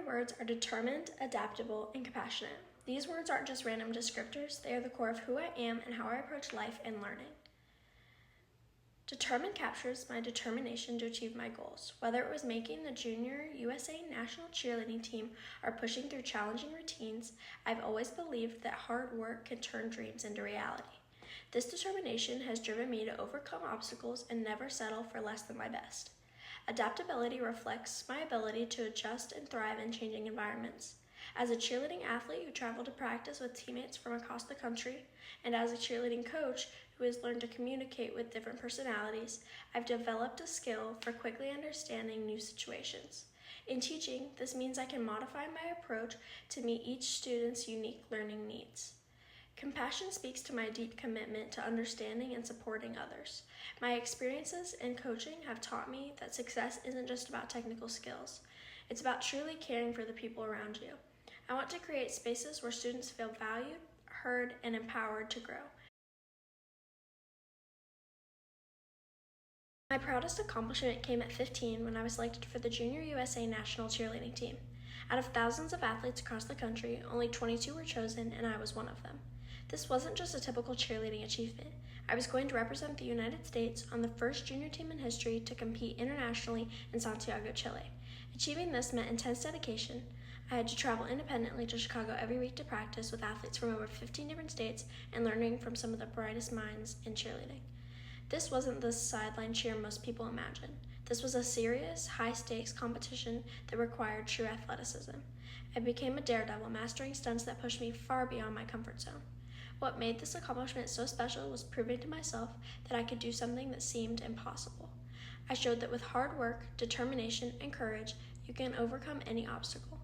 words are determined, adaptable, and compassionate. These words aren't just random descriptors, they are the core of who I am and how I approach life and learning. Determined captures my determination to achieve my goals. Whether it was making the Junior USA National Cheerleading Team or pushing through challenging routines, I've always believed that hard work can turn dreams into reality. This determination has driven me to overcome obstacles and never settle for less than my best. Adaptability reflects my ability to adjust and thrive in changing environments. As a cheerleading athlete who traveled to practice with teammates from across the country, and as a cheerleading coach who has learned to communicate with different personalities, I've developed a skill for quickly understanding new situations. In teaching, this means I can modify my approach to meet each student's unique learning needs. Compassion speaks to my deep commitment to understanding and supporting others. My experiences in coaching have taught me that success isn't just about technical skills. It's about truly caring for the people around you. I want to create spaces where students feel valued, heard, and empowered to grow. My proudest accomplishment came at 15 when I was selected for the Junior USA National Cheerleading Team. Out of thousands of athletes across the country, only 22 were chosen, and I was one of them. This wasn't just a typical cheerleading achievement. I was going to represent the United States on the first junior team in history to compete internationally in Santiago, Chile. Achieving this meant intense dedication. I had to travel independently to Chicago every week to practice with athletes from over 15 different states and learning from some of the brightest minds in cheerleading. This wasn't the sideline cheer most people imagine. This was a serious, high-stakes competition that required true athleticism. I became a daredevil, mastering stunts that pushed me far beyond my comfort zone. What made this accomplishment so special was proving to myself that I could do something that seemed impossible. I showed that with hard work, determination, and courage, you can overcome any obstacle.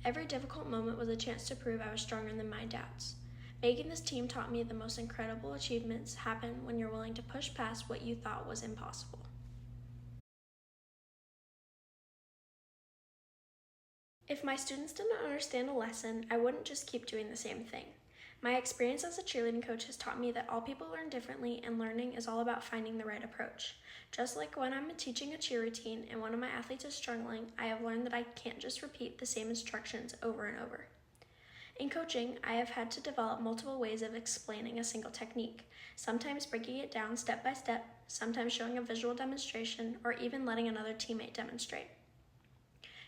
Every difficult moment was a chance to prove I was stronger than my doubts. Making this team taught me the most incredible achievements happen when you're willing to push past what you thought was impossible. If my students didn't understand a lesson, I wouldn't just keep doing the same thing. My experience as a cheerleading coach has taught me that all people learn differently, and learning is all about finding the right approach. Just like when I'm teaching a cheer routine and one of my athletes is struggling, I have learned that I can't just repeat the same instructions over and over. In coaching, I have had to develop multiple ways of explaining a single technique, sometimes breaking it down step by step, sometimes showing a visual demonstration, or even letting another teammate demonstrate.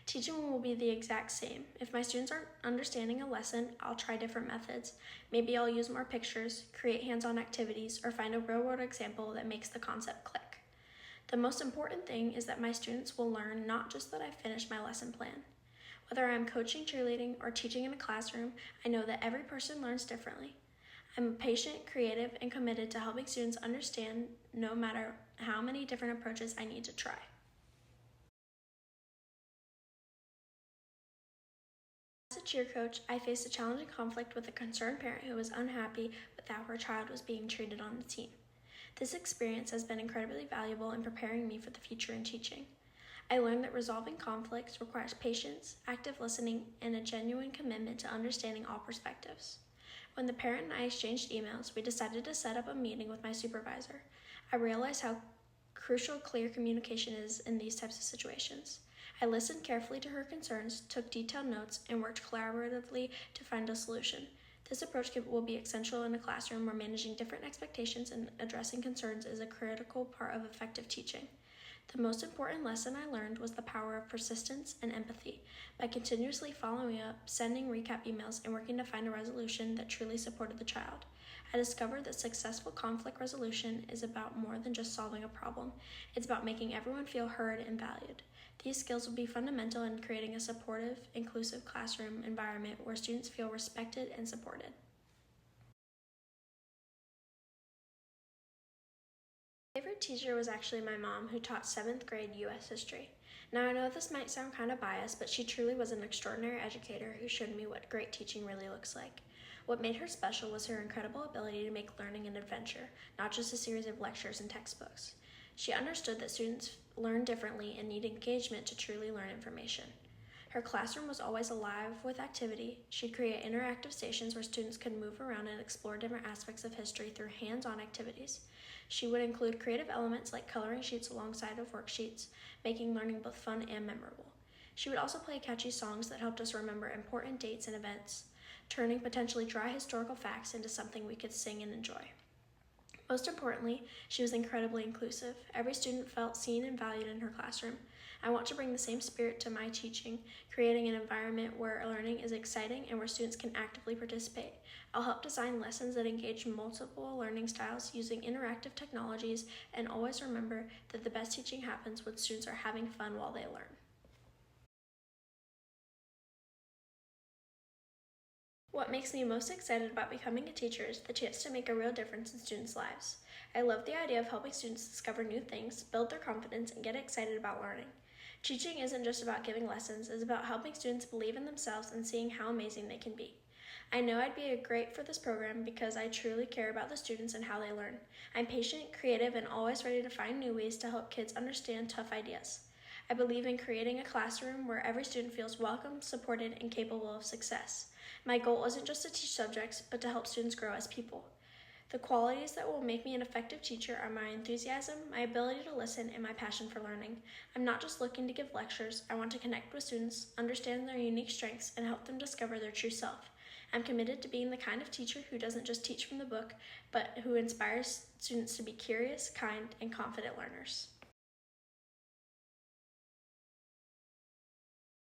Teaching will be the exact same. If my students aren't understanding a lesson, I'll try different methods. Maybe I'll use more pictures, create hands-on activities, or find a real-world example that makes the concept click. The most important thing is that my students will learn not just that I finished my lesson plan. Whether I'm coaching cheerleading or teaching in a classroom, I know that every person learns differently. I'm patient, creative, and committed to helping students understand no matter how many different approaches I need to try. As a cheer coach, I faced a challenging conflict with a concerned parent who was unhappy with how her child was being treated on the team. This experience has been incredibly valuable in preparing me for the future in teaching. I learned that resolving conflicts requires patience, active listening, and a genuine commitment to understanding all perspectives. When the parent and I exchanged emails, we decided to set up a meeting with my supervisor. I realized how crucial clear communication is in these types of situations. I listened carefully to her concerns, took detailed notes, and worked collaboratively to find a solution. This approach will be essential in a classroom where managing different expectations and addressing concerns is a critical part of effective teaching. The most important lesson I learned was the power of persistence and empathy. By continuously following up, sending recap emails, and working to find a resolution that truly supported the child, I discovered that successful conflict resolution is about more than just solving a problem. It's about making everyone feel heard and valued. These skills will be fundamental in creating a supportive, inclusive classroom environment where students feel respected and supported. My favorite teacher was actually my mom, who taught 7th grade U.S. history. Now I know this might sound kind of biased, but she truly was an extraordinary educator who showed me what great teaching really looks like. What made her special was her incredible ability to make learning an adventure, not just a series of lectures and textbooks. She understood that students learn differently and need engagement to truly learn information. Her classroom was always alive with activity. She'd create interactive stations where students could move around and explore different aspects of history through hands-on activities. She would include creative elements like coloring sheets alongside of worksheets, making learning both fun and memorable. She would also play catchy songs that helped us remember important dates and events, turning potentially dry historical facts into something we could sing and enjoy. Most importantly, she was incredibly inclusive. Every student felt seen and valued in her classroom. I want to bring the same spirit to my teaching, creating an environment where learning is exciting and where students can actively participate. I'll help design lessons that engage multiple learning styles using interactive technologies, and always remember that the best teaching happens when students are having fun while they learn. What makes me most excited about becoming a teacher is the chance to make a real difference in students' lives. I love the idea of helping students discover new things, build their confidence, and get excited about learning. Teaching isn't just about giving lessons, it's about helping students believe in themselves and seeing how amazing they can be. I know I'd be great for this program because I truly care about the students and how they learn. I'm patient, creative, and always ready to find new ways to help kids understand tough ideas. I believe in creating a classroom where every student feels welcome, supported, and capable of success. My goal isn't just to teach subjects, but to help students grow as people. The qualities that will make me an effective teacher are my enthusiasm, my ability to listen, and my passion for learning. I'm not just looking to give lectures. I want to connect with students, understand their unique strengths, and help them discover their true self. I'm committed to being the kind of teacher who doesn't just teach from the book, but who inspires students to be curious, kind, and confident learners.